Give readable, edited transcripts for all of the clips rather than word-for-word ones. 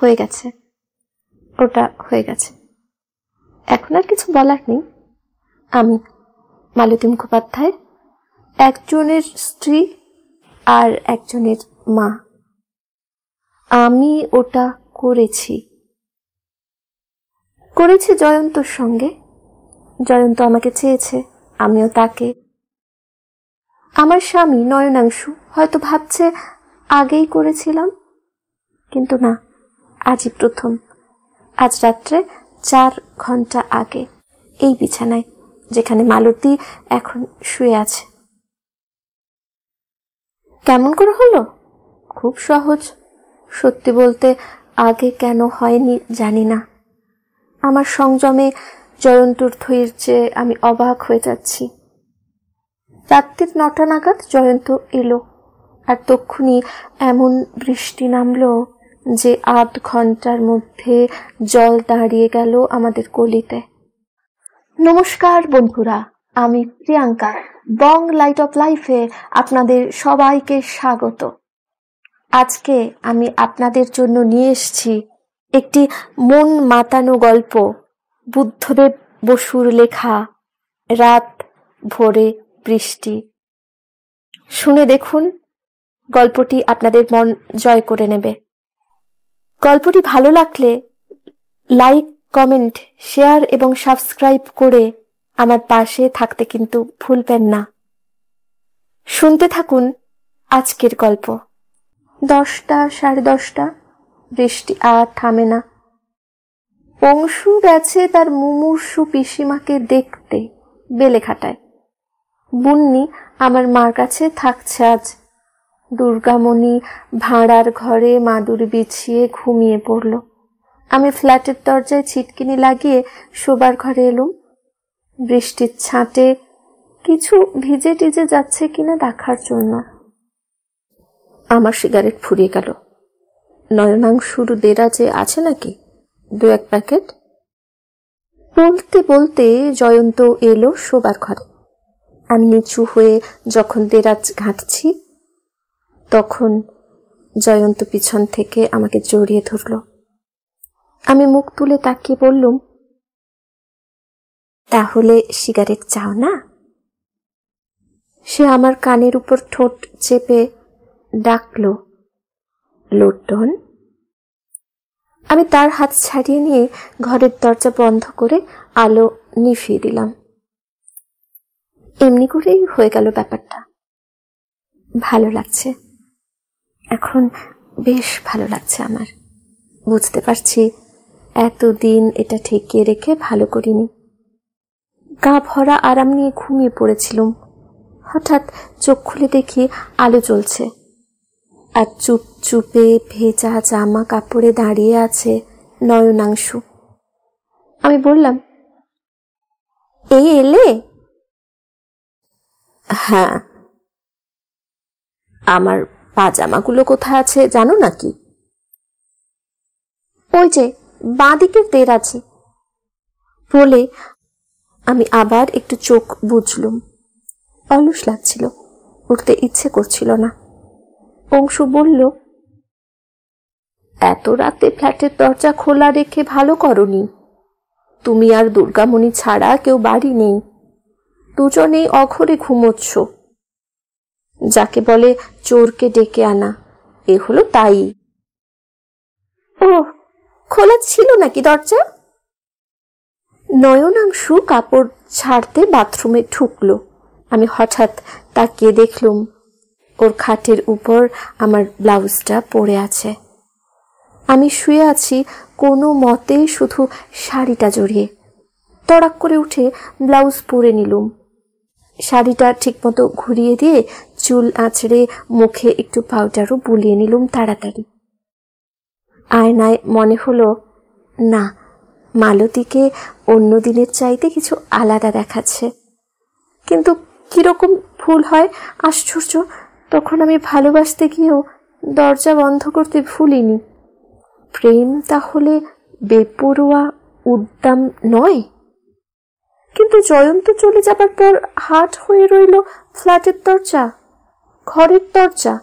হয়ে গেছে, ওটা হয়ে গেছে। এখন আর কিছু বলার নেই। আমি মালতী মুখোপাধ্যায়, একজনের স্ত্রী আর একজনের মা। আমি ওটা করেছি জয়ন্তর সঙ্গে। জয়ন্ত আমাকে চেয়েছে, আমিও তাকে। আমার স্বামী নয়নাংশু হয়তো ভাবছে আগেই করেছিলাম, কিন্তু না, আজই প্রথম। আজ রাত্রে 4 ঘন্টা আগে এই বিছানায়, যেখানে মালতী এখন শুয়ে আছে। কেমন করে হলো? খুব সহজ। সত্যি বলতে আগে কেন হয়নি জানি না। আমার সংযমে জয়ন্তর ধৈর্যে আমি অবাক হয়ে যাচ্ছি। রাত্রির 9টা নাগাদ জয়ন্ত এলো, আর তক্ষুনি এমন বৃষ্টি নামলো যে আধ ঘন্টার মধ্যে জল দাঁড়িয়ে গেল আমাদের গলিতে। নমস্কার বন্ধুরা, আমি প্রিয়াঙ্কা। বং লাইট অফ লাইফে আপনাদের সবাইকে স্বাগত। আজকে আমি আপনাদের জন্য নিয়ে এসেছি একটি মন মাতানো গল্প, বুদ্ধদেব বসুর লেখা রাত ভোরে বৃষ্টি। শুনে দেখুন, গল্পটি আপনাদের মন জয় করে নেবে। গল্পটি ভালো লাগলে লাইক, কমেন্ট, শেয়ার এবং সাবস্ক্রাইব করে আমার পাশে থাকতে কিন্তু ভুলবেন না। শুনতে থাকুন আজকের গল্প। 10টা, 10:30, বৃষ্টি আর থামে না। অংশু গেছে তার মুমূর্ষু পিসিমাকে দেখতে বেলেঘাটায়। বুন্নি আমার মার কাছে থাকছে আজ। দুর্গামণি ভাঁড়ার ঘরে মাদুর বিছিয়ে ঘুমিয়ে পড়ল। আমি ফ্ল্যাটের দরজায় ছিটকিনি লাগিয়ে শোবার ঘরে এলুম, বৃষ্টির ছাঁটে কিছু ভিজে টিজে যাচ্ছে কিনা দেখার জন্য। আমার সিগারেট ফুরিয়ে গেল। নয়নাংশুর দেরাজে আছে নাকি 2-1 প্যাকেট? বলতে বলতে জয়ন্ত এলো শোবার ঘরে। আমি নিচু হয়ে যখন দেরাজ ঘাঁটছি, তখন জয়ন্ত পিছন থেকে আমাকে জড়িয়ে ধরল। আমি মুখ তুলে তাকিয়ে বললুম, তাহলে সিগারেট চাও না? সে আমার কানের উপর ঠোঁট চেপে ডাকল, লোটন। আমি তার হাত ছাড়িয়ে নিয়ে ঘরের দরজা বন্ধ করে আলো নিভিয়ে দিলাম। এমনি করেই হয়ে গেল ব্যাপারটা। ভালো লাগছে এখন, বেশ ভালো লাগছে আমার। বুঝতে পারছি এতদিন এটা ঠেকিয়ে রেখে ভালো করিনি। গা ভরা আরাম নিয়ে ঘুমিয়ে পড়েছিলুম। হঠাৎ চোখ খুলে দেখি আলো জ্বলছে, আর চুপ চুপে ভেজা জামা কাপড়ে দাঁড়িয়ে আছে নয়নাংশু। আমি বললাম, এই এলে? হ্যাঁ। আমার পাজামাগুলো কোথায় আছে জানো নাকি? ওই যে বাঁ দিকের দেরাজে। বলে আমি আবার একটু চোখ বুঝলুম। অলস লাগছিল, উঠতে ইচ্ছে করছিল না। অংশু বলল, এত রাতে ফ্ল্যাটের দরজা খোলা রেখে ভালো করনি। তুমি আর দুর্গামণি ছাড়া কেউ বাড়ি নেই, দুজনেই অঘরে ঘুমোচ্ছ। যাকে বলে চোরকে ডেকে আনা, এ হলো তাই। ও, খোলা ছিল নাকি দরজা? নয়নাংশু কাপড় ছাড়তে বাথরুমে ঢুকলো। আমি হঠাৎ তাকিয়ে দেখলুম ওর খাটের উপর আমার ব্লাউজটা পড়ে আছে। আমি শুয়ে আছি কোনো মতে শুধু শাড়িটা জড়িয়ে। তড়াক করে উঠে ব্লাউজ পরে নিলুম। শাড়িটা ঠিকমতো ঘুরিয়ে দিয়ে চুল আঁচড়ে মুখে একটু পাউডারও বুলিয়ে নিলুম তাড়াতাড়ি। আয়নায় মনে হলো, না, মালতীকে অন্য দিনের চাইতে কিছু আলাদা দেখাচ্ছে। কিন্তু কিরকম ভুল হয়, আশ্চর্য! তখন আমি ভালোবাসতে গিয়েও দরজা বন্ধ করতে ভুলিনি। প্রেম তাহলে বেপরোয়া উদ্দাম নয়? কিন্তু জয়ন্ত চলে যাবার পর হাট হয়ে রইল ফ্ল্যাটের দরজা, ঘরের দরজা।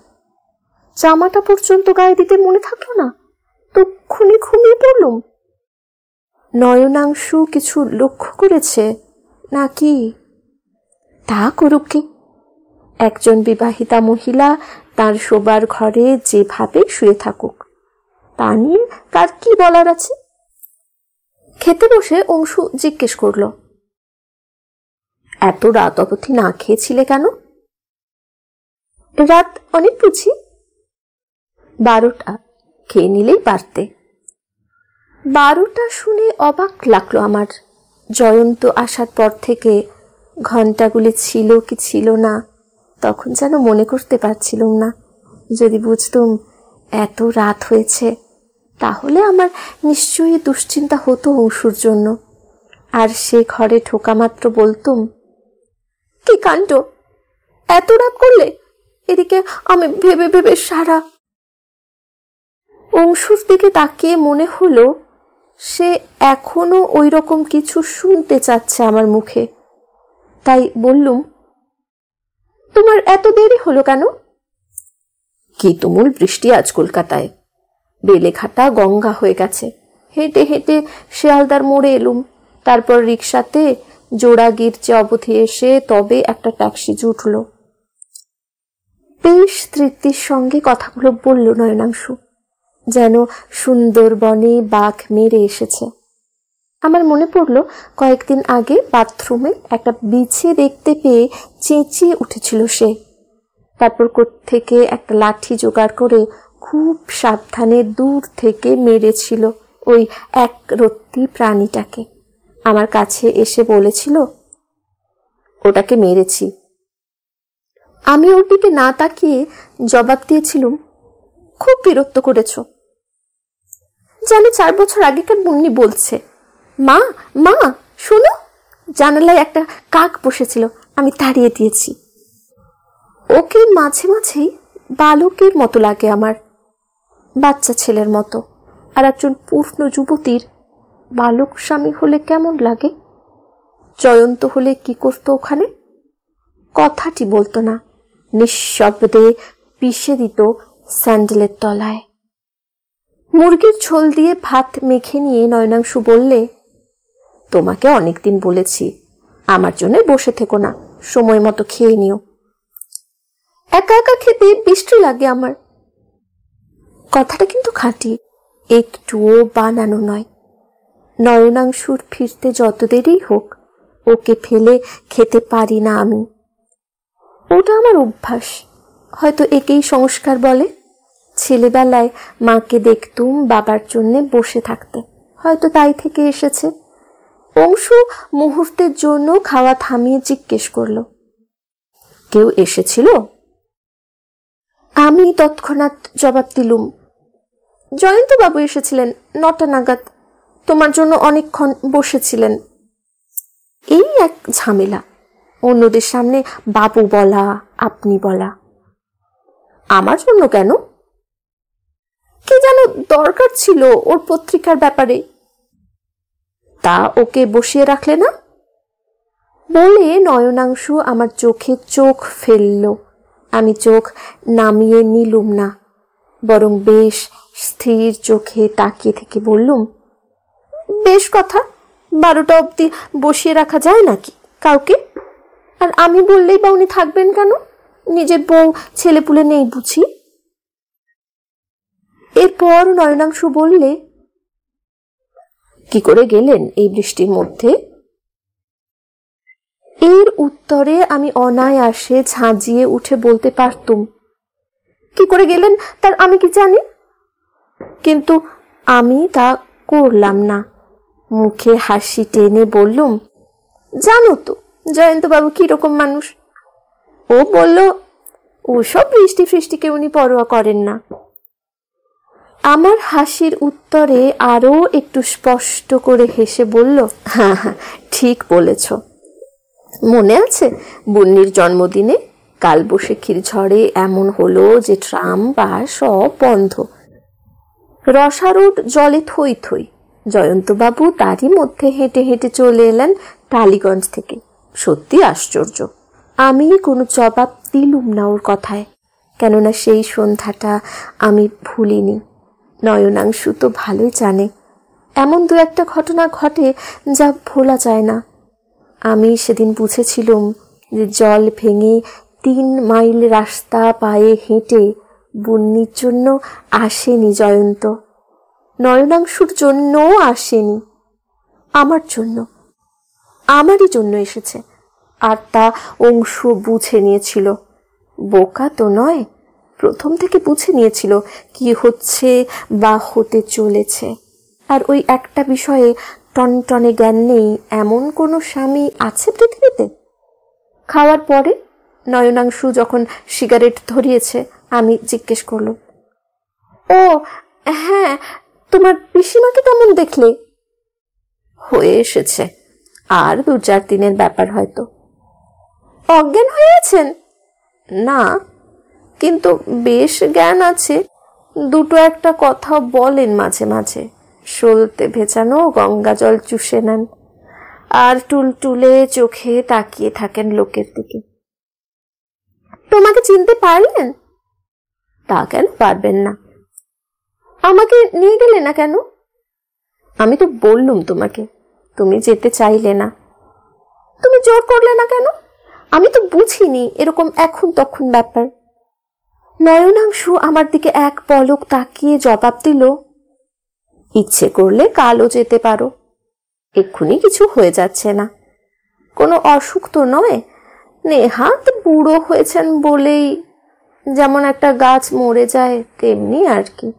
জামাটা পর্যন্ত গায়ে দিতে মনে থাকলো না। তক্ষুনি ঘুমিয়ে পড়লুম। নয়নাংশু কিছু লক্ষ্য করেছে নাকি? তা করুক কি, একজন বিবাহিতা মহিলা তার শোবার ঘরে যেভাবে শুয়ে থাকুক, তা নিয়ে কার কি বলার আছে? খেতে বসে অংশু জিজ্ঞেস করল, এত রাত অবধি না খেয়েছিলে কেন? রাত অনেক বুঝি? 12টা, খেয়ে নিলেই পারতে। 12টা শুনে অবাক লাগলো আমার। জয়ন্ত আসার পর থেকে ঘন্টাগুলি ছিল কি ছিল না তখন যেন মনে করতে পারছিলাম না। যদি বুঝতুম এত রাত হয়েছে তাহলে আমার নিশ্চয়ই দুশ্চিন্তা হতো অংশুর জন্য। আর সে ঘরে ঢোকা মাত্র বলতুম, কি কাণ্ড, এত রাত করলে? এদিকে আমি ভেবে ভেবে সারা। অংশুর দিকে তাকিয়ে মনে হলো সে এখনো ওই রকম কিছু শুনতে চাচ্ছে আমার মুখে। তাই বললুম, তোমার এত দেরি হলো কেন? কি তুমুল বৃষ্টি আজ কলকাতায়, বেলেঘাটা গঙ্গা হয়ে গেছে। হেঁটে হেঁটে শিয়ালদার মোড়ে এলুম, তারপর রিক্সাতে জোড়াগির্জে অবধি এসে তবে একটা ট্যাক্সি জুটল। বেশ তৃপ্তির সঙ্গে কথাগুলো বলল নয়নাংশু, যেন সুন্দরবনে বাঘ মেরে এসেছে। আমার মনে পড়ল কয়েকদিন আগে বাথরুমে একটা বিছে দেখতে পেয়ে চেঁচিয়ে উঠেছিল সে। তারপর কোত্থেকে একটা লাঠি জোগাড় করে খুব সাবধানে দূর থেকে মেরেছিল ওই এক রত্তি প্রাণীটাকে। আমার কাছে এসে বলেছিল, ওটাকে মেরেছি। আমি ওর দিকে না তাকিয়ে জবাব দিয়েছিলুম, খুব বিরক্ত করেছ। যেন 4 বছর আগেকার মুন্নি বলছে, মা মা শোনো, জানালায় একটা কাক বসেছিল, আমি তাড়িয়ে দিয়েছি। ওকে মাঝে মাঝেই বালকের মতো লাগে আমার, বাচ্চা ছেলের মতো। আর একজন পূর্ণ যুবতীর বালক স্বামী হলে কেমন লাগে? জয়ন্ত হলে কি করতো ওখানে? কথাটি বলতো না, নিঃশব্দে পিষে দিত স্যান্ডেলের তলায়। মুরগির ঝোল দিয়ে ভাত মেখে নিয়ে নয়নাংশু বললে, তোমাকে অনেকদিন বলেছি আমার জন্য বসে থেকো না, সময় মতো খেয়ে নিও। একা একা খেতে বৃষ্টি লাগে আমার। কথাটা কিন্তু খাঁটি, একটুও বানানো নয়। নয়নাংশুর ফিরতে যত দেরি হোক ওকে ফেলে খেতে পারি না আমি। ওটা আমার অভ্যাস, হয়তো একেই সংস্কার বলে। ছেলেবেলায় মাকে দেখতুম বাবার জন্য বসে থাকতে, হয়তো তাই থেকে এসেছে। অংশু মুহূর্তের জন্য খাওয়া থামিয়ে জিজ্ঞেস করল, কেউ এসেছিল? আমি তৎক্ষণাৎ জবাব দিলুম, জয়ন্ত বাবু এসেছিলেন 9টা নাগাদ, তোমার জন্য অনেকক্ষণ বসেছিলেন। এই এক ঝামেলা, অন্যদের সামনে বাবু বলা, আপনি বলা। আমার জন্য কেন? কি যেন দরকার ছিল ওর পত্রিকার ব্যাপারে। তা ওকে বসিয়ে রাখলে না? বলে নয়নাংশু আমার চোখে চোখ ফেলল। আমি চোখ নামিয়ে নিলুম না, বরং বেশ স্থির চোখে তাকিয়ে থেকে বললুম, বেশ কথা, 12টা অবধি বসিয়ে রাখা যায় নাকি কাউকে? আর আমি বললেই বা উনি থাকবেন কেন? নিজের বউ ছেলেপুলে নেই বুঝি? এরপর নয়নাংশু বললে, কি করে গেলেন এই বৃষ্টির মধ্যে? এর উত্তরে আমি অনায়াসে ঝাঁঝিয়ে উঠে বলতে পারতুম, কি করে গেলেন তার আমি কি জানি? কিন্তু আমি তা করলাম না। মুখে হাসি টেনে বললুম, জানো তো জয়ন্তবাবু কিরকম মানুষ। ও বলল, ওসব বৃষ্টি ফৃষ্টিকে উনি পরোয়া করেন না। আমার হাসির উত্তরে আরো একটু স্পষ্ট করে হেসে বলল, হ্যাঁ হ্যাঁ ঠিক বলেছ। মনে আছে বুন্নির জন্মদিনে কালবৈশাখীর ঝড়ে এমন হলো যে ট্রাম বাস সব বন্ধ, রসারোড জলে থই থই। জয়ন্তবাবু তারই মধ্যে হেঁটে হেঁটে চলে এলেন টালিগঞ্জ থেকে। সত্যি আশ্চর্য। আমি কোনো জবাব দিলুম না ওর কথায়, কেননা সেই সন্ধ্যাটা আমি ভুলিনি। নয়নাংশু তো ভালোই জানে এমন দু একটা ঘটনা ঘটে যা ভোলা যায় না। আমি সেদিন বুঝেছিলুম যে জল ভেঙে 3 মাইল রাস্তা পায়ে হেঁটে বুন্নির জন্য আসেনি জয়ন্ত, নয়নাংশুর জন্যও আসেনি, আমার জন্য, আমারই জন্য এসেছে। আর তা অংশ বুঝে নিয়েছিল, বোকা তো নয়, প্রথম থেকে বুঝে নিয়েছিল কি হচ্ছে বা হতে চলেছে। আর ওই একটা বিষয়ে টনটনে জ্ঞান নেই এমন কোনো স্বামী আছে পৃথিবীতে? খাওয়ার পরে নয়নাংশু যখন সিগারেট ধরিয়েছে আমি জিজ্ঞেস করলাম, ও হ্যাঁ, তোমার পিসিমাকে কেমন দেখলে? হয়ে এসেছে, আর 2-4 দিনের ব্যাপার হয়তো। অজ্ঞান হয়ে আছেন? না, কিন্তু বেশ জ্ঞান আছে, দুটো একটা কথা বলেন মাঝে মাঝে, সলতে ভেজানো গঙ্গা জল চুষে নেন, আর টুলটুলে চোখে তাকিয়ে থাকেন লোকের দিকে। তোমাকে চিনতে পারলেন? তা কেন পারবেন না? আমাকে নিয়ে গেলে না কেন? আমি তো বললুম তোমাকে, তুমি যেতে চাইলে না। তুমি জোর করলে না কেন? আমি তো বুঝিনি এরকম এখন তখন ব্যাপার। নয়নাংশু আমার দিকে এক পলক তাকিয়ে জবাব দিল, ইচ্ছে করলে কালও যেতে পারো, এক্ষুনি কিছু হয়ে যাচ্ছে না, কোনো অসুখ তো নয়, নেহাত বুড়ো হয়েছেন বলেই যেমন একটা গাছ মরে যায় তেমনি আর কি।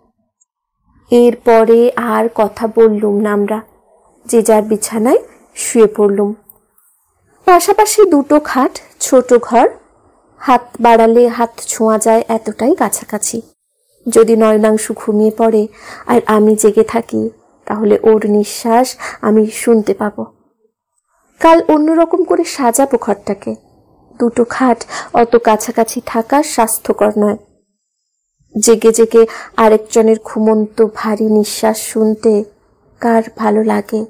এরপরে আর কথা বললুম না, আমরা যে যার বিছানায় শুয়ে পড়লুম। পাশাপাশি দুটো খাট, ছোট ঘর, হাত বাড়ালে হাত ছোঁয়া যায় এতটাই কাছাকাছি। যদি নয়নাংশু ঘুমিয়ে পড়ে আর আমি জেগে থাকি তাহলে ওর নিঃশ্বাস আমি শুনতে পাবো। কাল অন্যরকম করে সাজাবো ঘরটাকে, দুটো খাট অত কাছাকাছি থাকা স্বাস্থ্যকর নয়। জেগে জেগে আরেকজনের ঘুমন্ত ভারী নিঃশ্বাস শুনতে কার ভালো লাগে?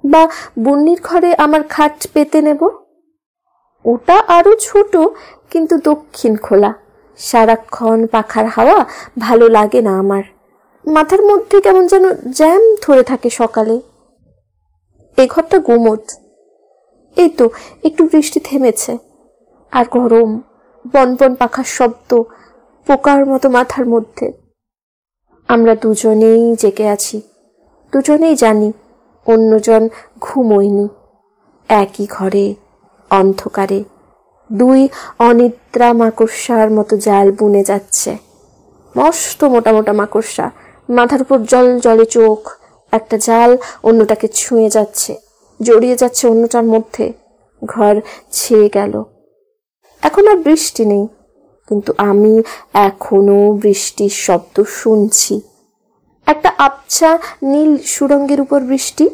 বা বুন্নির ঘরে আমার খাট পেতে নেব, ওটা আরো ছোট কিন্তু দক্ষিণ খোলা, সারাক্ষণ পাখার হাওয়া ভালো লাগে না আমার, মাথার মধ্যে কেমন যেন জ্যাম ধরে থাকে সকালে। এ ঘরটা গুমোট, এই তো একটু বৃষ্টি থেমেছে, আর গরম, বনবন পাখার শব্দ পোকার মতো মাথার মধ্যে। আমরা দুজনেই জেগে আছি, দুজনেই জানি অন্যজন ঘুমোয়নি। একই ঘরে অন্ধকারে 2 অনিদ্রা মাকড়সার মতো জাল বুনে যাচ্ছে, মস্ত মোটা মোটা মাকড়সা, মাথার উপর জল জলে চোখ, একটা জাল অন্যটাকে ছুঁয়ে যাচ্ছে, জড়িয়ে যাচ্ছে অন্যটার মধ্যে। ঘর ছেয়ে গেল। এখন আর বৃষ্টি নেই, কিন্তু আমি এখনো বৃষ্টির শব্দ শুনছি। একটা আবছা নীল সুরঙ্গের উপর বৃষ্টি,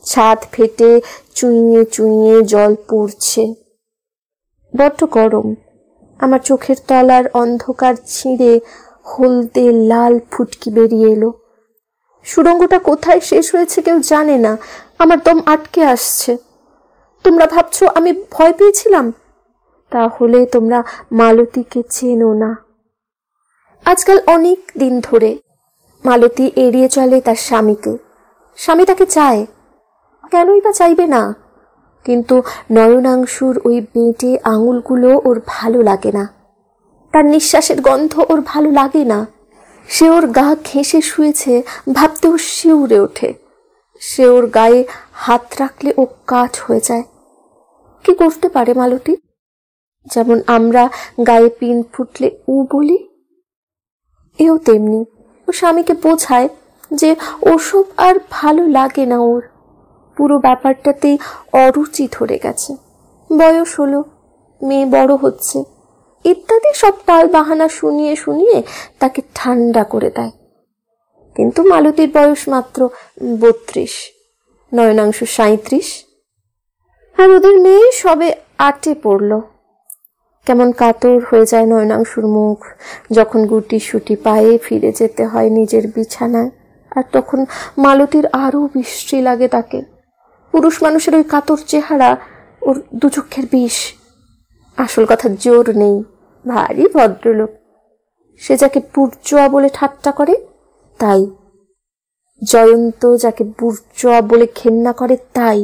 ছাদ ফেটে চুইয়ে চুইয়ে জল পড়ছে। বড্ড গরম, আমার চোখের তলার অন্ধকার ছিঁড়ে হলদে লাল ফুটকি বেরিয়ে এলো। সুড়ঙ্গটা কোথায় শেষ হয়েছে কেউ জানে না, আমার দম আটকে আসছে। তোমরা ভাবছো আমি ভয় পেয়েছিলাম? তাহলে তোমরা মালতীকে চেনো না। আজকাল অনেক দিন ধরে মালতী এড়িয়ে চলে তার স্বামীকে। স্বামী তাকে চায়, কেনই বা চাইবে না? কিন্তু নয়নাংশুর ওই বেঁটে আঙুলগুলো ওর ভালো লাগে না, তার নিঃশ্বাসের গন্ধ ওর ভালো লাগে না। সে ওর গা ঘেঁষে শুয়েছে ভাবতেও শিউরে ওঠে, সে ওর গায়ে হাত রাখলে ও কাঠ হয়ে যায়। কি করতে পারে মালতী? যেমন আমরা গায়ে পিন ফুটলে উ বলি, এও তেমনি ও স্বামীকে বোঝায় যে ওসব আর ভালো লাগে না ওর, পুরো ব্যাপারটাতেই অরুচি ধরে গেছে। বয়স হলো, মেয়ে বড় হচ্ছে, ইত্যাদি সব টাল বাহানা শুনিয়ে শুনিয়ে তাকে ঠান্ডা করে দেয়। কিন্তু মালতীর বয়স মাত্র 32, নয়নাংশু 37, আর ওদের মেয়ে সবে 8-এ পড়ল। কেমন কাতর হয়ে যায় নয়নাংশুর মুখ যখন গুটি সুটি পায়ে ফিরে যেতে হয় নিজের বিছানায়, আর তখন মালতীর আরো বিশ্রী লাগে তাকে। পুরুষ মানুষের ওই কাতর চেহারা ওর 2 চোখের বিষ। আসল কথা জোর নেই, ভারী ভদ্রলোক। সে যাকে পুরজোয়া বলে ঠাট্টা করে তাই, জয়ন্ত যাকে বুর্জোয়া বলে ঘেন্না করে তাই।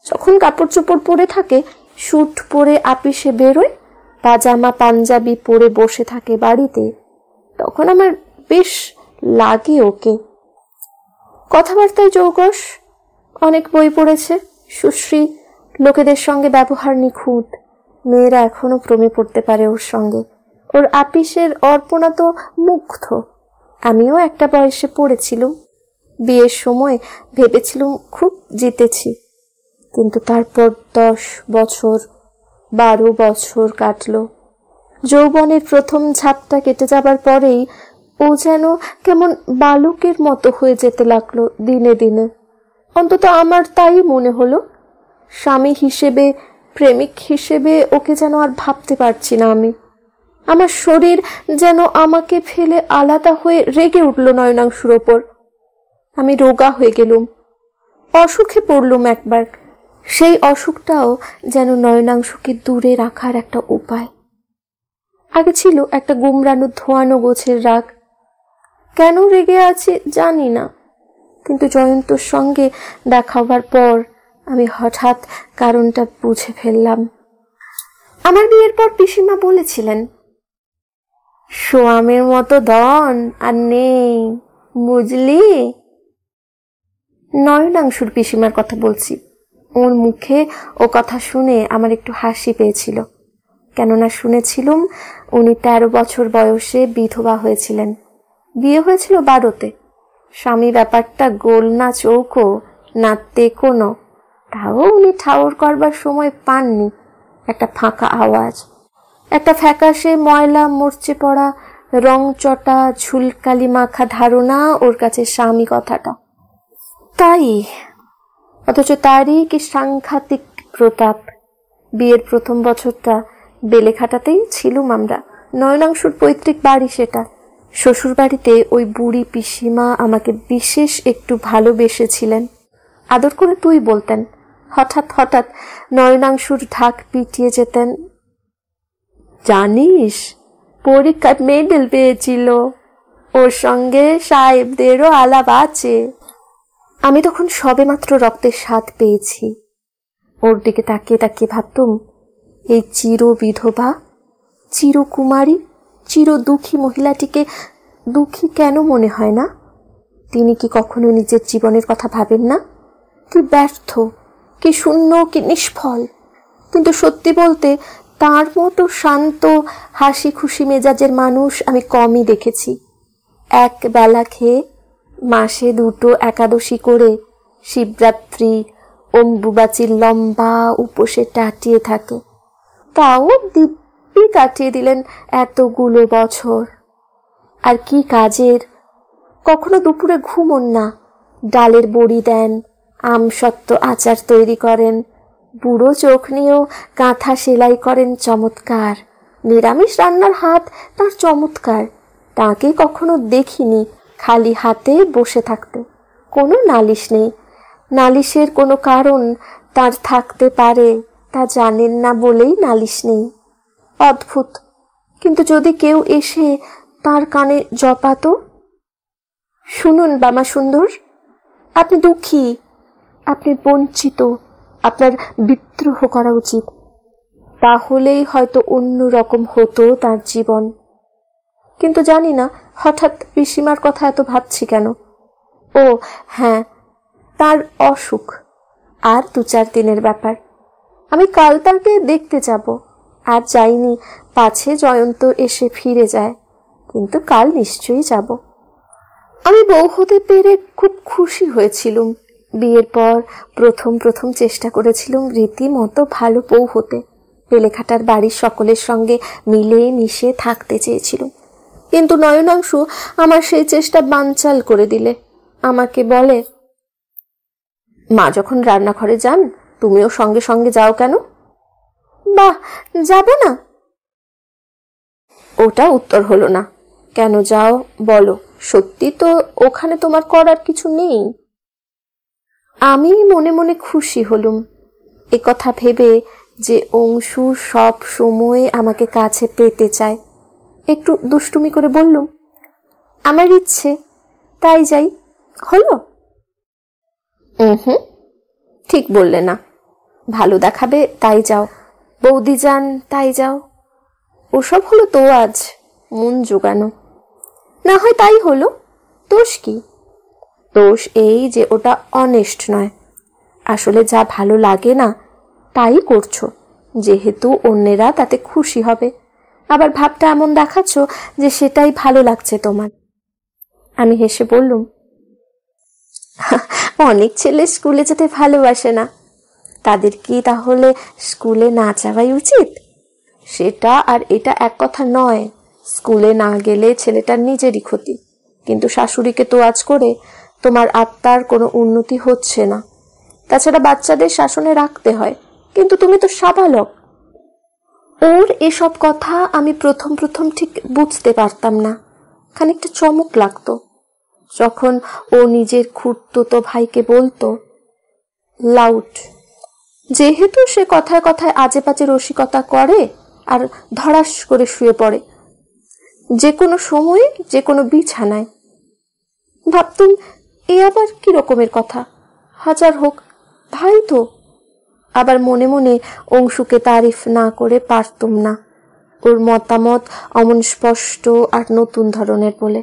যখন কাপড় চোপড় পরে থাকে, স্যুট পরে আপিসে বেরোয়, পাজামা পাঞ্জাবি পরে বসে থাকে বাড়িতে, তখন আমার বেশ লাগে ওকে। কথাবার্তায় যৌগস, অনেক বই পড়েছে, সুশ্রী, লোকেদের সঙ্গে ব্যবহার নিখুঁত, মেয়েরা এখনো প্রেমে পড়তে পারে ওর সঙ্গে। ওর আপিসের অর্পণা তো মুগ্ধ। আমিও একটা বয়সে পড়েছিলুম, বিয়ের সময় ভেবেছিলুম খুব জিতেছি, কিন্তু তারপর 10 বছর 12 বছর কাটল। যৌবনের প্রথম ঝাপটা কেটে যাবার পরেই ও যেন কেমন বালকের মতো হয়ে যেতে লাগলো দিনে দিনে। অন্তত আমার তাই মনে হলো। স্বামী হিসেবে, প্রেমিক হিসেবে ওকে যেন আর ভাবতে পারছি না আমি। আমার শরীর যেন আমাকে ফেলে আলাদা হয়ে রেগে উঠল নয়নাংশুর ওপর। আমি রোগা হয়ে গেলুম, অসুখে পড়লুম একবার। সেই অসুখটাও যেন নয়নাংশুকে দূরে রাখার একটা উপায়। আগে ছিল একটা গুমরানো ধোয়ানো গোছের রাগ। কেন রেগে আছি জানি না, কিন্তু জয়ন্তর সঙ্গে দেখা হবার পর আমি হঠাৎ কারণটা বুঝে ফেললাম। আমার বিয়ের পর পিসিমা বলেছিলেন, সোয়ামের মতো ধন আর নেই, বুঝলি? নয়নাংশুর পিসিমার কথা বলছি। ওর মুখে ও কথা শুনে আমার একটু হাসি পেয়েছিল, কেননা শুনেছিলুম উনি 13 বছর বয়সে বিধবা হয়েছিলেন। বিয়ে হয়েছিল 12-তে। স্বামী ব্যাপারটা গোল না চৌকো না তেকোনো, তাও উনি ঠাউর করবার সময় পাননি। একটা ফাঁকা আওয়াজ, একটা ফ্যাকাশে ময়লা মরচে পড়া রং চটা ঝুলকালি মাখা ধারণা ওর কাছে স্বামী কথাটা। তাই, অথচ তারই কি সাংঘাতিক প্রতাপ। বিয়ের প্রথম বছরটা বেলেঘাটাতেই ছিলুম আমরা। নয়নাংশুর পৈতৃক বাড়ি সেটা। শ্বশুর বাড়িতে ওই বুড়ি পিসিমা আমাকে বিশেষ একটু ভালোবেসেছিলেন, আদর করে তুই বলতেন। হঠাৎ হঠাৎ নয়নাংশুর ঢাক পিটিয়ে যেতেন, জানিস পরীক্ষায় মেডেল পেয়েছিল, ওর সঙ্গে সাহেবদেরও আলাপ আছে। আমি তখন সবেমাত্র রক্তের স্বাদ পেয়েছি। ওর দিকে তাকিয়ে তাকিয়ে ভাবতুম, এই চির বিধবা, চিরকুমারী, চির দুঃখী মহিলাটিকে দুঃখী কেন মনে হয় না? তিনি কি কখনো নিজের জীবনের কথা ভাবেন না? কি ব্যর্থ, কি শূন্য, কি নিষ্ফল। কিন্তু সত্যি বলতে তার মতো শান্ত হাসি খুশি মেজাজের মানুষ আমি কমই দেখেছি। এক বেলা খেয়ে মাসে 2টো একাদশী করে শিবরাত্রি অম্বুবাচীর লম্বা উপোসে টাটিয়ে থাকে। তাও দিব্যি কাটিয়ে দিলেন এতগুলো বছর। আর কি কাজের! কখনো দুপুরে ঘুমোন না, ডালের বড়ি দেন, আমসত্ত্ব আচার তৈরি করেন, বুড়ো চোখ নিয়েও কাঁথা সেলাই করেন চমৎকার। নিরামিষ রান্নার হাত তার চমৎকার। তাকে কখনো দেখিনি খালি হাতে বসে থাকতে। কোনো নালিশ নেই। নালিশের কোনো কারণ তার থাকতে পারে তা জানেন না বলেই নালিশ নেই। অদ্ভুত। কিন্তু যদি কেউ এসে তার কানে জপাতো, শুনুন বামা সুন্দর, আপনি দুঃখী, আপনি বঞ্চিত, আপনার বিদ্রোহ করা উচিত, তাহলেই হয়তো অন্য রকম হতো তার জীবন। কিন্তু জানি না হঠাৎ পিসিমার কথা এত ভাবছি কেন। ও হ্যাঁ, তার অসুখ আর 2-4 দিনের ব্যাপার। আমি কাল তাকে দেখতে যাব। আর যাইনি, পাছে জয়ন্ত এসে ফিরে যায়, কিন্তু কাল নিশ্চয়ই যাব। আমি বউ হতে পেরে খুব খুশি হয়েছিলুম। বিয়ের পর প্রথম চেষ্টা করেছিলুম রীতিমতো ভালো বউ হতে। বেলেঘাটার বাড়ির সকলের সঙ্গে মিলে মিশে থাকতে চেয়েছিলুম, কিন্তু নয়নাংশু আমার সেই চেষ্টা বানচাল করে দিলে। আমাকে বলে, মা যখন রান্নাঘরে যান তুমিও সঙ্গে সঙ্গে যাও কেন? বাহ, যাব না। ওটা উত্তর হলো না। কেন যাও বলো? সত্যি তো ওখানে তোমার করার কিছু নেই। আমি মনে মনে খুশি হলুম একথা ভেবে যে অংশু সব সময় আমাকে কাছে পেতে চায়। একটু দুষ্টুমি করে বললুম, আমার ইচ্ছে তাই যাই, হলো? হুম, ঠিক বললে না। ভালো দেখাবে তাই যাও, বৌদি যান তাই যাও, ওসব হলো তো আজ মন জোগানো। না হয় তাই হলো, দোষ কি? দোষ এই যে ওটা অনেস্ট নয়। আসলে যা ভালো লাগে না তাই করছো, যেহেতু অন্যেরা তাতে খুশি হবে। আবার ভাবটা এমন দেখাচ্ছ যে সেটাই ভালো লাগছে তোমার। আমি হেসে বললুম, অনেক ছেলে স্কুলে যেতে ভালোবাসে না, তাদের কি তাহলে স্কুলে না যাওয়াই উচিত? সেটা আর এটা এক কথা নয়। স্কুলে না গেলে ছেলেটার নিজেরই ক্ষতি, কিন্তু শাশুড়িকে তোয়াজ করে তোমার আত্মার কোনো উন্নতি হচ্ছে না। তাছাড়া বাচ্চাদের শাসনে রাখতে হয়, কিন্তু তুমি তো সাবালক। ওর এসব কথা আমি প্রথম প্রথম ঠিক বুঝতে পারতাম না, খানিকটা চমক লাগতো যখন ও নিজের খুড়তুতো ভাইকে বলতো লাউড। যেহেতু সে কথায় কথায় আজে বাজে রসিকতা করে আর ধড়াস করে শুয়ে পড়ে যে কোনো সময়ে যে কোনো বিছানায়। ভাবতুম এ আবার কি রকমের কথা, হাজার হোক ভাই তো। আবার মনে মনে অংশুকে তারিফ না করে পারতুম না, ওর মতামত অমন স্পষ্ট আর নতুন ধরনের বলে।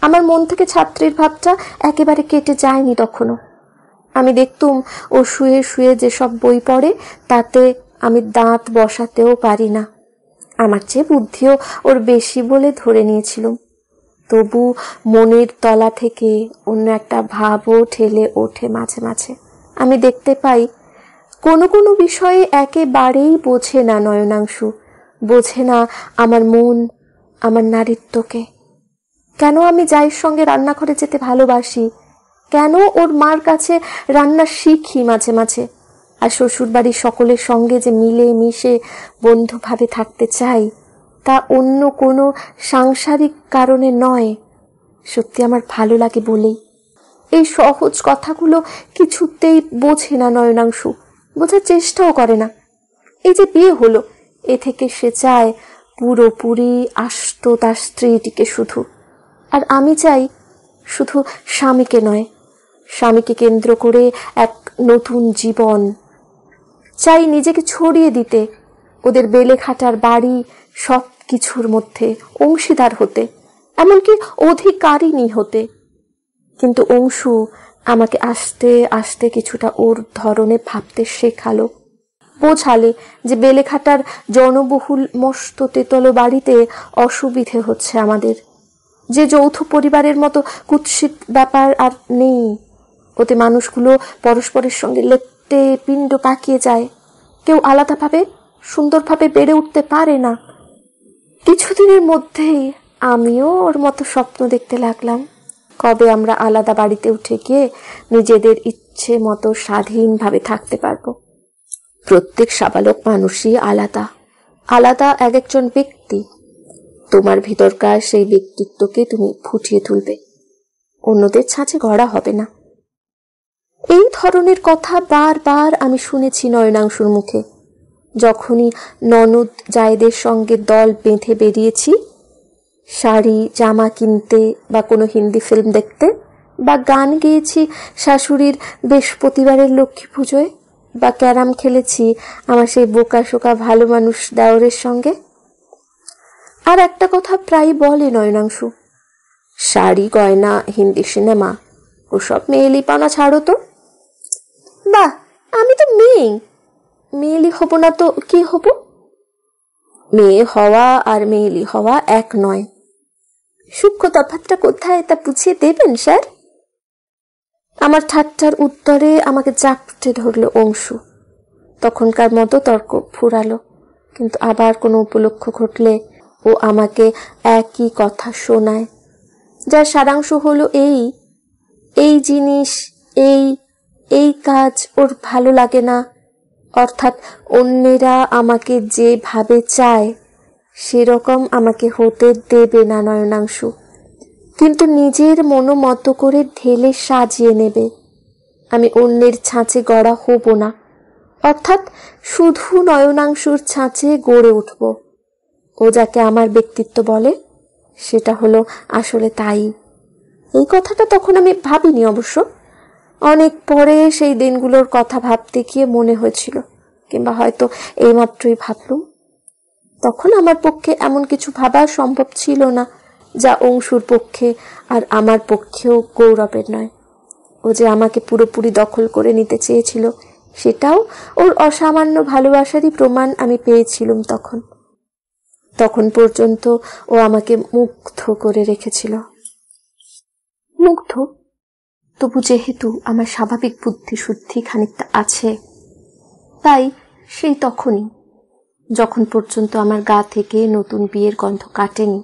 আমার মন থেকে ছাত্রীর ভাবটা একেবারে কেটে যায়নি তখনও। আমি দেখতুম ও শুয়ে শুয়ে যেসব বই পড়ে তাতে আমি দাঁত বসাতেও পারি না। আমার চেয়ে বুদ্ধিও ওর বেশি বলে ধরে নিয়েছিলুম। তবু মনের তলা থেকে অন্য একটা ভাবও ঠেলে ওঠে মাঝে মাঝে। আমি দেখতে পাই কোনো কোনো বিষয়ে একেবারেই বোঝে না নয়নাংশু, বোঝে না আমার মন, আমার নারীত্বকে। কেন আমি জায়ের সঙ্গে রান্নাঘরে যেতে ভালোবাসি, কেন ওর মার কাছে রান্না শিখি মাঝে মাঝে, আর শ্বশুরবাড়ির সকলের সঙ্গে যে মিলে মিশে বন্ধুভাবে থাকতে চাই, তা অন্য কোনো সাংসারিক কারণে নয়। সত্যি আমার ভালো লাগে বলেই। এই সহজ কথাগুলো কিছুতেই বোঝে না নয়নাংশু, বোঝার চেষ্টাও করে না। এই যে বিয়ে হলো, এ থেকে সে চায় পুরোপুরি আস্ত তার স্ত্রীটিকে শুধু। আর আমি চাই শুধু স্বামীকে নয়, স্বামীকে কেন্দ্র করে এক নতুন জীবন। চাই নিজেকে ছড়িয়ে দিতে, ওদের বেলে খাটার বাড়ি সব কিছুর মধ্যে অংশীদার হতে, এমনকি অধিকারিণী হতে। কিন্তু অংশু আমাকে আস্তে আস্তে কিছুটা ওর ধরনে ভাবতে শেখালো, বোঝালে যে বেলেখাটার জনবহুল মস্ত তেতলো বাড়িতে অসুবিধে হচ্ছে আমাদের, যে যৌথ পরিবারের মতো কুৎসিত ব্যাপার আর নেই। ওতে মানুষগুলো পরস্পরের সঙ্গে লেপ্টে পিণ্ড পাকিয়ে যায়, কেউ আলাদাভাবে সুন্দরভাবে বেড়ে উঠতে পারে না। কিছুদিনের মধ্যেই আমিও ওর মতো স্বপ্ন দেখতে লাগলাম, কবে আমরা আলাদা বাড়িতে উঠে গিয়ে নিজেদের ইচ্ছে মতো স্বাধীনভাবে থাকতে পারবো। প্রত্যেক সাবালক মানুষই আলাদা, আলাদা এক একজন ব্যক্তি। তোমার ভিতরকার সেই ব্যক্তিত্বকে তুমি ফুটিয়ে তুলবে, অন্যদের ছাঁচে গড়া হবে না। এই ধরনের কথা বারবার আমি শুনেছি নয়নাংশুর মুখে। যখনই ননদ জায়েদের সঙ্গে দল বেঁধে বেরিয়েছি, শাড়ি জামা কিনতে বা কোনো হিন্দি ফিল্ম দেখতে, বা গান গেয়েছি শাশুড়ির বৃহস্পতিবারের লক্ষ্মী পুজোয়, বা ক্যারাম খেলেছি আমার সেই বোকা শোকা ভালো মানুষ দেওরের সঙ্গে। আর একটা কথা প্রায় বলে নয়নাংশু, শাড়ি গয়না হিন্দি সিনেমা ওসব মেয়েলিপানা ছাড়ো তো। বাহ, আমি তো মেয়েলি হব না তো কি হব? মেয়ে হওয়া আর মেয়েলি হওয়া এক নয়। সূক্ষ্ম তফাৎটা কোথায় তা বুঝিয়ে দেবেন স্যার? আমার ঠাট্টার উত্তরে আমাকে চাপটে ধরল অংশু। তখনকার মতো তর্ক ফুরালো, কিন্তু আবার কোনো উপলক্ষ ঘটলে ও আমাকে একই কথা শোনায়, যার সারাংশ হলো এই জিনিস, এই কাজ ওর ভালো লাগে না, অর্থাৎ অন্যেরা আমাকে যেভাবে চায় সেরকম আমাকে হতে দেবে না নয়নাংশু, কিন্তু নিজের মতো করে ঢেলে সাজিয়ে নেবে। আমি অন্যের ছাঁচে গড়া হব না, অর্থাৎ শুধু নয়নাংশুর ছাঁচে গড়ে উঠব। ও যাকে আমার ব্যক্তিত্ব বলে সেটা হলো আসলে তাই। এই কথাটা তখন আমি ভাবিনি অবশ্য। অনেক পরে সেই দিনগুলোর কথা ভাবতে গিয়ে মনে হয়েছিল, কিংবা হয়তো এইমাত্রই ভাবলুম। তখন আমার পক্ষে এমন কিছু ভাবা সম্ভব ছিল না যা অংশুর পক্ষে আর আমার পক্ষেও গৌরবের নয়। ও যে আমাকে পুরোপুরি দখল করে নিতে চেয়েছিল, সেটাও ওর অসামান্য ভালোবাসারই প্রমাণ আমি পেয়েছিলাম তখন। তখন পর্যন্ত ও আমাকে মুগ্ধ করে রেখেছিল। মুগ্ধ? তবু যেহেতু আমার স্বাভাবিক বুদ্ধি শুদ্ধি খানিকটা আছে, তাই সেই তখনই, যখন পর্যন্ত আমার গা থেকে নতুন বিয়ের গন্ধ কাটেনি,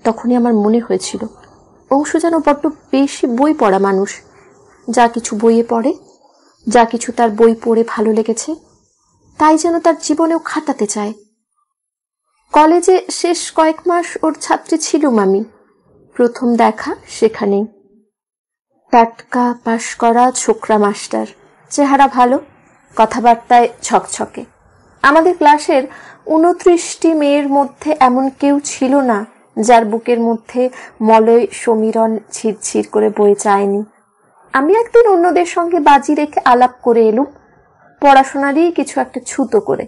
তখনই আমার মনে হয়েছিল অংশু যেন বড্ড বেশি বই পড়া মানুষ। যা কিছু বইয়ে পড়ে, যা কিছু তার বই পড়ে ভালো লেগেছে, তাই যেন তার জীবনেও খাটাতে চায়। কলেজে শেষ কয়েক মাস ওর ছাত্রী ছিলুম আমি। প্রথম দেখা সেখানেই। টাটকা পাশ করা ছোকরা মাস্টার, চেহারা ভালো, কথাবার্তায় ঝকঝকে। আমাদের ক্লাসের 29টি মেয়ের মধ্যে এমন কেউ ছিল না যার বুকের মধ্যে মলয় সমীরণ ঝিরঝির করে বয়ে যায়নি। আমি একদিন অন্যদের সঙ্গে বাজি রেখে আলাপ করে এলুম, পড়াশোনারই কিছু একটা ছুতো করে।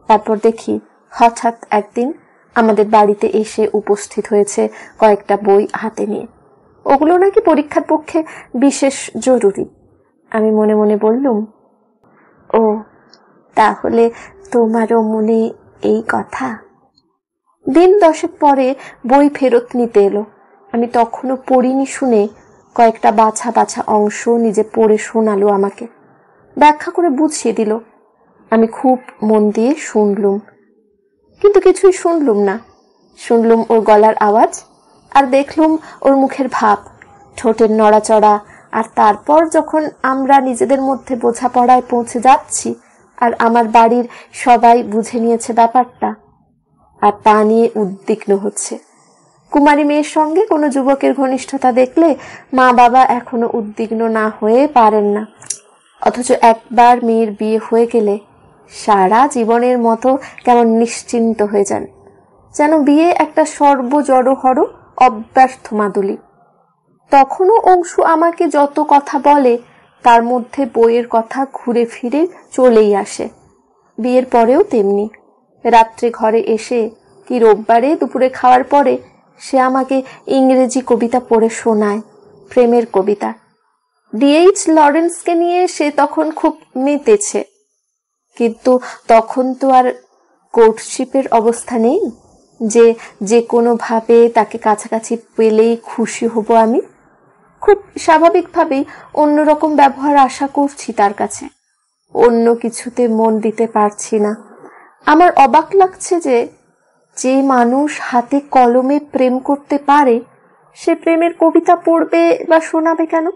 তারপর দেখি হঠাৎ একদিন আমাদের বাড়িতে এসে উপস্থিত হয়েছে কয়েকটা বই হাতে নিয়ে। ওগুলো নাকি পরীক্ষার পক্ষে বিশেষ জরুরি। আমি মনে মনে বললুম, ও তাহলে তোমারও মনে এই কথা। দিন 10 পরে বই ফেরত নিতে এলো। আমি তখনও পড়িনি শুনে কয়েকটা বাছা বাছা অংশ নিজে পড়ে শোনালো আমাকে, ব্যাখ্যা করে বুঝিয়ে দিল। আমি খুব মন দিয়ে শুনলুম, কিন্তু কিছুই শুনলুম না। শুনলুম ওর গলার আওয়াজ, আর দেখলুম ওর মুখের ভাব, ঠোঁটের নড়াচড়া। আর তারপর যখন আমরা নিজেদের মধ্যে বোঝাপড়ায় পৌঁছে যাচ্ছি আর আমার বাড়ির সবাই বুঝে নিয়েছে ব্যাপারটা, আর তা নিয়ে উদ্বিগ্ন হচ্ছে। কুমারী মেয়ের সঙ্গে কোনো যুবকের ঘনিষ্ঠতা দেখলে মা বাবা এখনো উদ্বিগ্ন না হয়ে পারেন না, অথচ একবার মেয়ের বিয়ে হয়ে গেলে সারা জীবনের মতো কেমন নিশ্চিন্ত হয়ে যান, যেন বিয়ে একটা সর্বজড়হর অব্যর্থ মাদুলি। তখনও অংশু আমাকে যত কথা বলে তার মধ্যে বইয়ের কথা ঘুরে ফিরে চলেই আসে। বিয়ের পরেও তেমনি। রাত্রে ঘরে এসে কি রোববারে দুপুরে খাওয়ার পরে সে আমাকে ইংরেজি কবিতা পড়ে শোনায়, প্রেমের কবিতা। D.H. লরেন্সকে নিয়ে সে তখন খুব মেতেছে, কিন্তু তখন তো আর কোর্টশিপের অবস্থা নেই যে যে কোনোভাবে তাকে কাছাকাছি পেলেই খুশি হব আমি। খুব স্বাভাবিকভাবেই অন্যরকম ব্যবহার আশা করছি তার কাছে। অন্য কিছুতে মন দিতে পারছি না। আমার অবাক লাগছে যে যে মানুষ হাতে কলমে প্রেম করতে পারে সে প্রেমের কবিতা পড়বে বা শোনাবে কেন,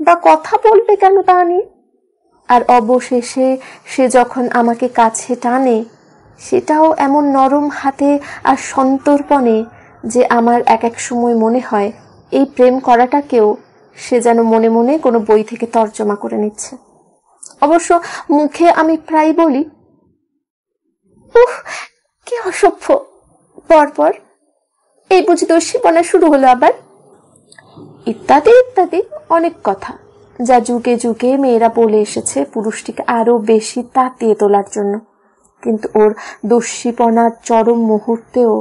বা কথা বলবে কেন তা নিয়ে। আর অবশেষে সে যখন আমাকে কাছে টানে, সেটাও এমন নরম হাতে আর সন্তর্পণে যে আমার এক এক সময় মনে হয় এই প্রেম করাটাকেও সে যেন মনে মনে কোনো বই থেকে তর্জমা করে নিচ্ছে। অবশ্য মুখে আমি প্রায় বলি, উহ কি অসভ্য, পরপর এই বুঝি দস্যিপনা শুরু হলো আবার, ইত্যাদি ইত্যাদি অনেক কথা যা যুগে যুগে মেয়েরা বলে এসেছে পুরুষটিকে আরো বেশি তাতিয়ে তোলার জন্য। কিন্তু ওর দস্যিপনার চরম মুহূর্তেও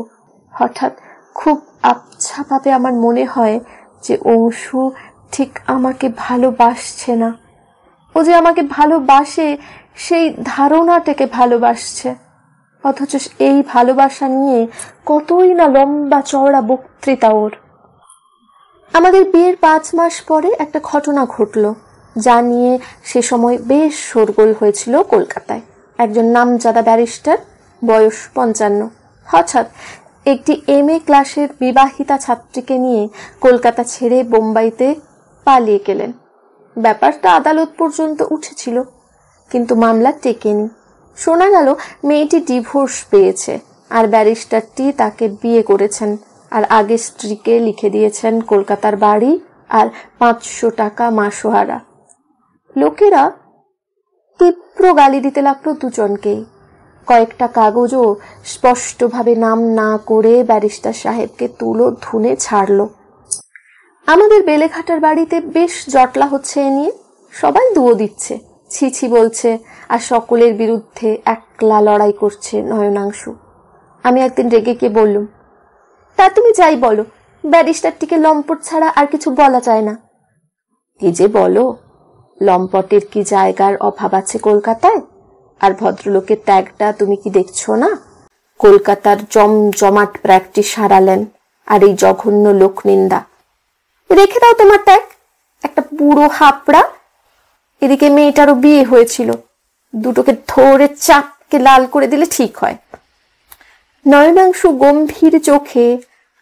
হঠাৎ খুব আবছাভাবে আমার মনে হয় যে অংশু ঠিক আমাকে ভালোবাসছে না। ও যে আমাকে ভালোবাসে সেই ধারণাটাকে ভালোবাসছে, অথচ এই ভালোবাসা নিয়ে কতই না লম্বা চওড়া বক্তৃতা ওর। আমাদের বিয়ের 5 মাস পরে একটা ঘটনা ঘটল, যা নিয়ে সে সময় বেশ শোরগোল হয়েছিল কলকাতায়। একজন নামজাদা ব্যারিস্টার, বয়স 55, হঠাৎ একটি MA ক্লাসের বিবাহিতা ছাত্রীকে নিয়ে কলকাতা ছেড়ে বোম্বাইতে পালিয়ে গেলেন। ব্যাপারটা আদালত পর্যন্ত উঠেছিল, কিন্তু মামলা টেকেনি। শোনা গেল মেয়েটি ডিভোর্স পেয়েছে আর ব্যারিস্টারটি তাকে বিয়ে করেছেন, আর আগে স্ত্রীকে লিখে দিয়েছেন কলকাতার বাড়ি আর 500 টাকা মাসোহারা। লোকেরা তীব্র গালি দিতে লাগলো দুজনকেই। কয়েকটা কাগজও স্পষ্টভাবে নাম না করে ব্যারিস্টার সাহেবকে তুলো ধুনে ছাড়ল। আমাদের বেলেঘাটার বাড়িতে বেশ জটলা হচ্ছে এ নিয়ে, সবাই দুয়ো দিচ্ছে, ছিছি বলছে, আর সকলের বিরুদ্ধে একলা লড়াই করছে নয়নাংশু। আমি একদিন রেগে গিয়ে বললুম, তা তুমি যাই বলো, ব্যারিস্টারটিকে লম্পট ছাড়া আর কিছু বলা যায় না। কি যে বলো, লম্পটের কি জায়গার অভাব আছে কলকাতায়? আর ভদ্রলোকের ত্যাগটা তুমি কি দেখছো না? কলকাতার জমজমাট প্র্যাকটিস হারালেন, আর এই জঘন্য লোকনিন্দা। রেখে দাও তোমার ত্যাগ, একটা বুড়ো হাপড়া। এদিকে মেয়েটারও বিয়ে হয়েছিল, দুটোকে ধরে চাপকে লাল করে দিলে ঠিক হয়। নয়নাংশু গম্ভীর চোখে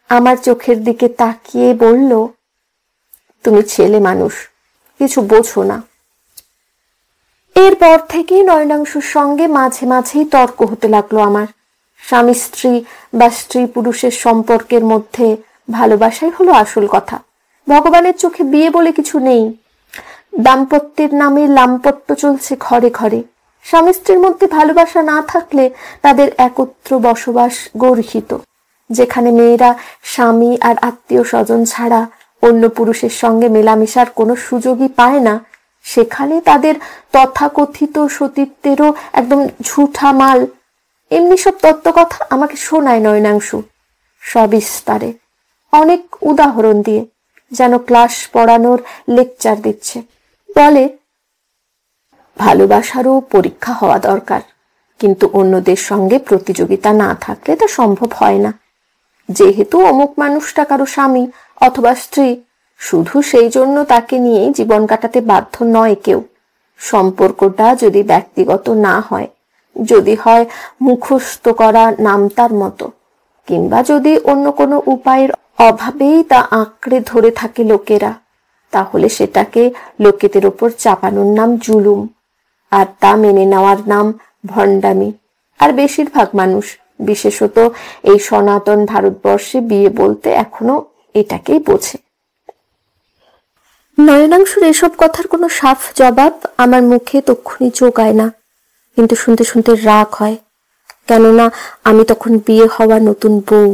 আমার চোখের দিকে তাকিয়ে বলল, তুমি ছেলে মানুষ, কিছু বোঝো না। এরপর থেকে নয়নাংশুর সঙ্গে মাঝে মাঝেই তর্ক হতে লাগলো আমার। স্বামী স্ত্রী বা স্ত্রী পুরুষের সম্পর্কের মধ্যে ভালোবাসাই হলো আসল কথা। ভগবানের চোখে বিয়ে বলে কিছু নেই। দাম্পত্যের নামে লাম্পত্য চলছে ঘরে ঘরে। স্বামী স্ত্রীর মধ্যে ভালোবাসা না থাকলে তাদের একত্র বসবাস গর্হিত। যেখানে মেয়েরা স্বামী আর আত্মীয় স্বজন ছাড়া অন্য পুরুষের সঙ্গে মেলামেশার কোনো সুযোগই পায় না, সেখানে তাদের তথাকথিত সতীত্বেরও একদম ঝুঠা মাল। এমনি সব তত্ত্বকথা আমাকে শোনায় নয়নাংশু, সবিস্তারে, অনেক উদাহরণ দিয়ে, যেন ক্লাস পড়ানোর লেকচার দিচ্ছে। বলে, ভালোবাসারও পরীক্ষা হওয়া দরকার, কিন্তু অন্যদের সঙ্গে প্রতিযোগিতা না থাকলে তা সম্ভব হয় না। যেহেতু অমুক মানুষটা কারো স্বামী অথবা স্ত্রী, শুধু সেই জন্য তাকে নিয়েই জীবন কাটাতে বাধ্য নয় কেউ। সম্পর্কটা যদি ব্যক্তিগত না হয়, যদি হয় মুখস্থ করা নামতার মতো, কিংবা যদি অন্য কোনো উপায়ের অভাবেই তা আঁকড়ে ধরে থাকে লোকেরা, তাহলে সেটাকে লোকেদের ওপর চাপানোর নাম জুলুম, আর তা মেনে নেওয়ার নাম ভণ্ডামি। আর বেশিরভাগ মানুষ, বিশেষত এই সনাতন ভারতবর্ষে, বিয়ে বলতে এখনো এটাকেই বোঝে। নয়নাংশুর এসব কথার কোনো সাফ জবাব আমার মুখে তক্ষুনি চোকায় না, কিন্তু শুনতে শুনতে রাগ হয়। কেননা আমি তখন বিয়ে হওয়া নতুন বউ,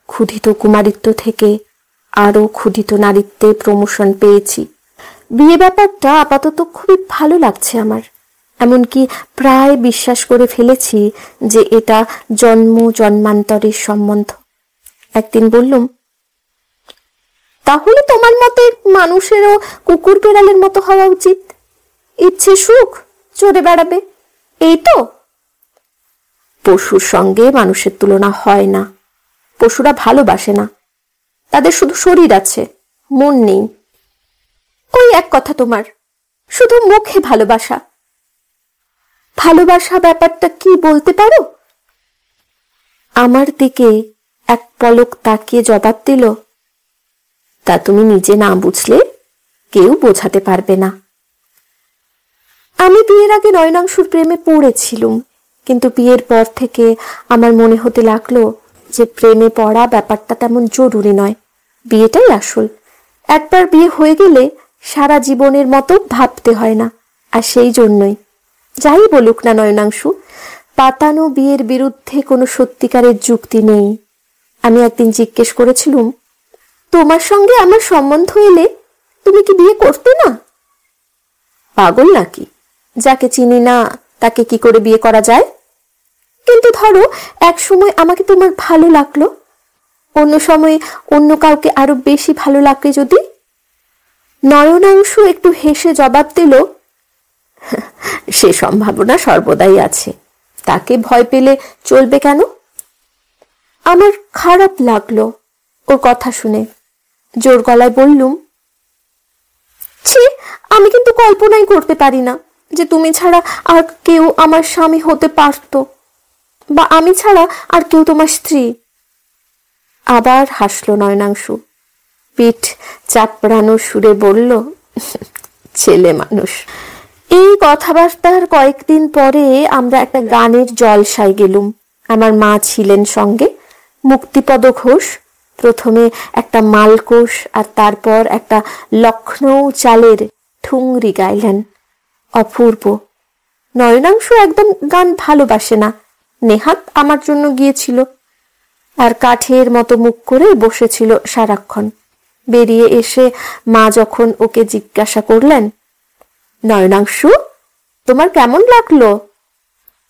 ক্ষুধিত কুমারিত্ব থেকে আরো ক্ষুধিত নারীত্বে প্রমোশন পেয়েছি। বিয়ে ব্যাপারটা আপাতত খুবই ভালো লাগছে আমার। এমনকি প্রায় বিশ্বাস করে ফেলেছি যে এটা জন্ম জন্মান্তরের সম্বন্ধ। একদিন বললুম, তাহলে তোমার মতে মানুষেরও কুকুর বেড়ালের মতো হওয়া উচিত, ইচ্ছে সুখ চড়ে বেড়াবে, এই তো? পশুর সঙ্গে মানুষের তুলনা হয় না। পশুরা ভালোবাসে না, তাদের শুধু শরীর আছে, মন নেই। ওই এক কথা তোমার, শুধু মুখে ভালোবাসা। ভালোবাসা ব্যাপারটা কি বলতে পারো? আমার দিকে এক পলক তাকিয়ে জবাব দিল, তা তুমি নিজে না বুঝলে কেউ বোঝাতে পারবে না। আমি বিয়ের আগে নয়নাংশুর প্রেমে পড়েছিলুম, কিন্তু বিয়ের পর থেকে আমার মনে হতে লাগলো যে প্রেমে পড়া ব্যাপারটা তেমন জরুরি নয়, বিয়েটাই আসল। একবার বিয়ে হয়ে গেলে সারা জীবনের মতো ভাবতে হয় না। আর সেই জন্যই, যাই বলুক না নয়নাংশু, পাতানো বিয়ের বিরুদ্ধে কোনো সত্যিকারের যুক্তি নেই। আমি একদিন জিজ্ঞেস করেছিলুম, তোমার সঙ্গে আমার সম্বন্ধ এলে তুমি কি বিয়ে করতে না? পাগল নাকি? যাকে চিনি না তাকে কি করে বিয়ে করা যায়? কিন্তু ধরো এক সময় আমাকে তোমার ভালো লাগলো, অন্য সময়ে অন্য কাউকে আরো বেশি ভালো লাগবে যদি? নয়নাংশু একটু হেসে জবাব দিল, সে সম্ভাবনা সর্বদাই আছে, তাকে ভয় পেলে চলবে কেন? আমার খারাপ লাগলো ওর কথা শুনে। জোর গলায় বললুম, ছি, আমি কিন্তু কল্পনাই করতে পারি না যে তুমি ছাড়া আর কেউ আমার স্বামী হতে পারত, বা আমি ছাড়া আর কেউ তোমার স্ত্রী। আবার হাসলো নয়নাংশু, পিঠ চাপড়ানো সুরে বলল, ছেলে মানুষ। এই কথাবার্তার কয়েকদিন পরে আমরা একটা গানের জলসায় গেলুম। আমার মা ছিলেন সঙ্গে। মুক্তিপদ ঘোষ প্রথমে একটা মালকোষ আর তারপর একটা লখনৌ চালের ঠুংরি গাইলেন। অপূর্ব। নয়নাংশু একদম গান ভালোবাসে না, নেহাত আমার জন্য গিয়েছিল, আর কাঠের মতো মুখ করে বসেছিল সারাক্ষণ। বেরিয়ে এসে মা যখন ওকে জিজ্ঞাসা করলেন, নয়নাংশু, তোমার কেমন লাগলো?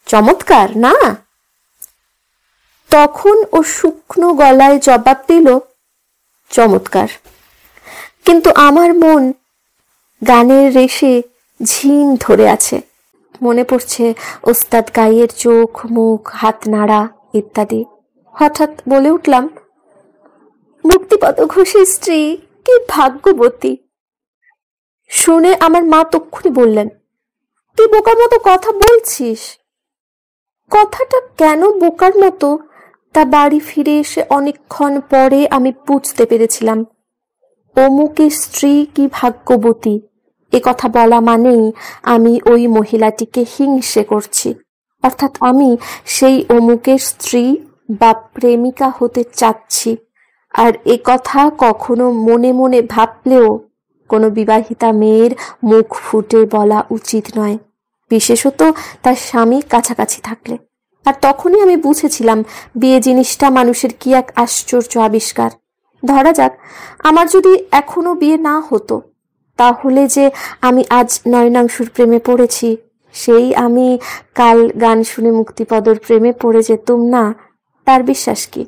চমৎকার না? তখন ও শুকনো গলায় জবাব দিল, চমৎকার। কিন্তু আমার মন গানের রেশে ঝিম ধরে আছে। মনে পড়ছে ওস্তাদ গাইয়ের চোখ, মুখ, হাত নাড়া ইত্যাদি। হঠাৎ বলে উঠলাম, মুক্তিপদ ঘোষের স্ত্রী কি ভাগ্যবতী। শুনে আমার মা তক্ষুনি বললেন, তুই বোকার মতো কথা বলছিস। কথাটা কেন বোকার মতো তা বাড়ি ফিরে এসে অনেকক্ষণ পরে আমি বুঝতে পেরেছিলাম। অমুকের স্ত্রী কি ভাগ্যবতী এ কথা বলা মানেই আমি ওই মহিলাটিকে হিংসে করছি, অর্থাৎ আমি সেই অমুকের স্ত্রী বা প্রেমিকা হতে চাচ্ছি। আর এ কথা কখনো মনে মনে ভাবলেও কোনো বিবাহিতা মেয়ের মুখ ফুটে বলা উচিত নয়, বিশেষত তার স্বামী কাছাকাছি থাকলে। আর তখনই আমি বুঝেছিলাম বিয়ে জিনিসটা মানুষের কি এক আশ্চর্য আবিষ্কার। ধরা যাক আমার যদি এখনো বিয়ে না হতো, তাহলে যে আমি আজ নয়নাংশুর প্রেমে পড়েছি, সেই আমি কাল গান শুনে মুক্তিপদর প্রেমে পড়ে যেতুম না, তার বিশ্বাস কি?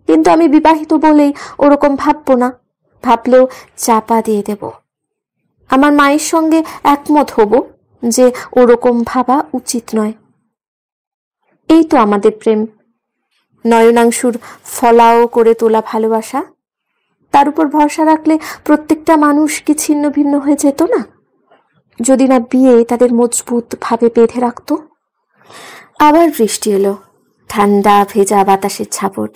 কিন্তু আমি বিবাহিত বলেই ওরকম ভাববো না, ভাবলেও চাপা দিয়ে দেব। আমার মায়ের সঙ্গে একমত হব যে ওরকম ভাবা উচিত নয়। এই তো আমাদের প্রেম, নয়নাংশুর ফলাও করে তোলা ভালোবাসা। তার উপর ভরসা রাখলে প্রত্যেকটা মানুষ কি ছিন্ন ভিন্ন হয়ে যেত না? যদি না বিয়ে তাদের মজবুত ভাবে বেঁধে রাখত। আবার বৃষ্টি এলো, ঠান্ডা ভেজা বাতাসের ঝাপট।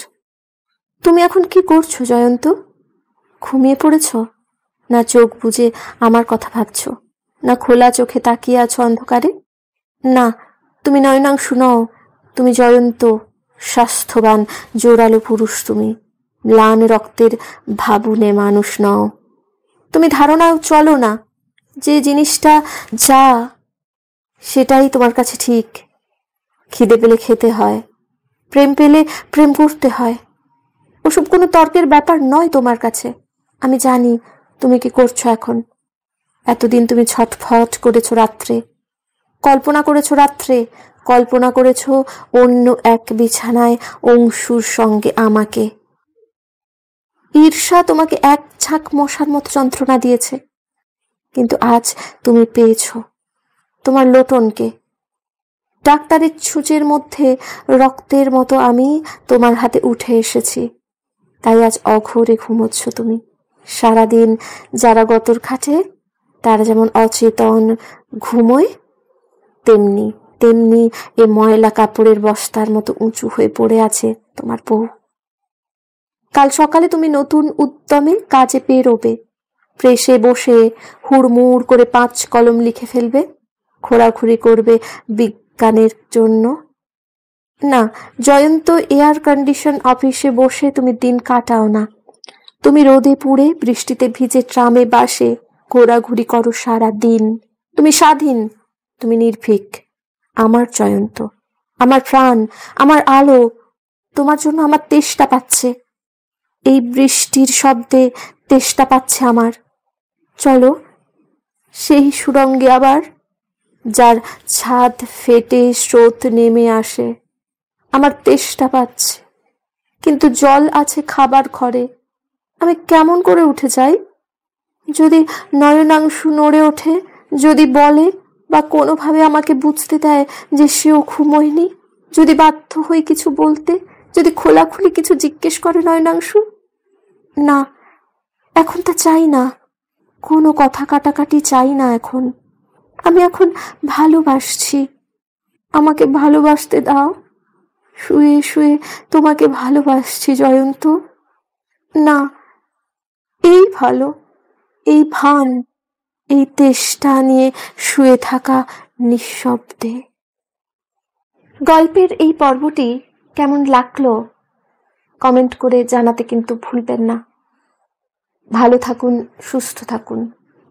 তুমি এখন কি করছো জয়ন্ত? ঘুমিয়ে পড়েছ? না চোখ বুজে আমার কথা ভাবছ? না খোলা চোখে তাকিয়ে আছো অন্ধকারে? না, তুমি নয়নাংশু নও, তুমি জয়ন্ত, স্বাস্থ্যবান জোরালো পুরুষ। তুমি ম্লান রক্তের ভাবুনে মানুষ নও। তুমি ধারণাও চলো না যে জিনিসটা যা সেটাই তোমার কাছে ঠিক। খিদে পেলে খেতে হয়, প্রেম পেলে প্রেম করতে হয়। ওসব কোনো তর্কের ব্যাপার নয় তোমার কাছে। আমি জানি তুমি কি করছো এখন। এতদিন তুমি ছটফট করেছো রাত্রে, কল্পনা করেছো রাত্রে, কল্পনা করেছো অন্য এক বিছানায় অংশুর সঙ্গে আমাকে। ঈর্ষা তোমাকে এক ঝাঁক মশার মতো যন্ত্রণা দিয়েছে, কিন্তু আজ তুমি পেয়েছ তোমার লোটনকে। ডাক্তারের ছুঁচের মধ্যে রক্তের মতো আমি তোমার হাতে উঠে এসেছি, তাই আজ অঘোরে ঘুমোচ্ছ তুমি। সারাদিন যারা গতর খাটে তারা যেমন অচেতন ঘুমোয়, তেমনি তেমনি এ ময়লা কাপড়ের বস্তার মতো উঁচু হয়ে পড়ে আছে তোমার বউ। কাল সকালে তুমি নতুন উদ্যমে কাজে বেরোবে, প্রেসে বসে হুড়মুড় করে 5 কলম লিখে ফেলবে, ঘোরাঘুরি করবে বিজ্ঞানের জন্য। না জয়ন্ত, এয়ার কন্ডিশন অফিসে বসে তুমি দিন কাটাও না। তুমি রোদে পুড়ে বৃষ্টিতে ভিজে ট্রামে বাসে ঘোরাঘুরি করো সারা দিন। তুমি স্বাধীন, তুমি নির্ভীক। আমার জয়ন্ত, আমার প্রাণ, আমার আলো, তোমার জন্য আমার তেষ্টা পাচ্ছে। এই বৃষ্টির শব্দে তেষ্টা পাচ্ছে আমার। চলো সেই সুড়ঙ্গে আবার, যার ছাদ ফেটে স্রোত নেমে আসে। আমার তেষ্টা পাচ্ছে, কিন্তু জল আছে খাবার ঘরে। আমি কেমন করে উঠে যাই? যদি নয়নাংশু নড়ে ওঠে, যদি বলে বা কোনোভাবে আমাকে বুঝতে দেয় যে সেও ঘুমোয়নি, যদি বাধ্য হয়ে কিছু বলতে, যদি খোলাখুলি কিছু জিজ্ঞেস করে নয়নাংশু। না, এখন তা চাই না, কোনো কথা কাটাকাটি চাই না। এখন আমি এখন ভালোবাসছি, আমাকে ভালোবাসতে দাও। শুয়ে শুয়ে তোমাকে ভালোবাসছি জয়ন্ত। না, এই ভালো, এই ভান, এই তেষ্টা নিয়ে শুয়ে থাকা নিঃশব্দে। গল্পের এই পর্বটি কেমন লাগলো কমেন্ট করে জানাতে কিন্তু ভুলবেন না। ভালো থাকুন, সুস্থ থাকুন।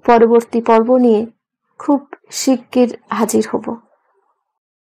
পরবর্তী পর্ব নিয়ে খুব শিগগির হাজির হব।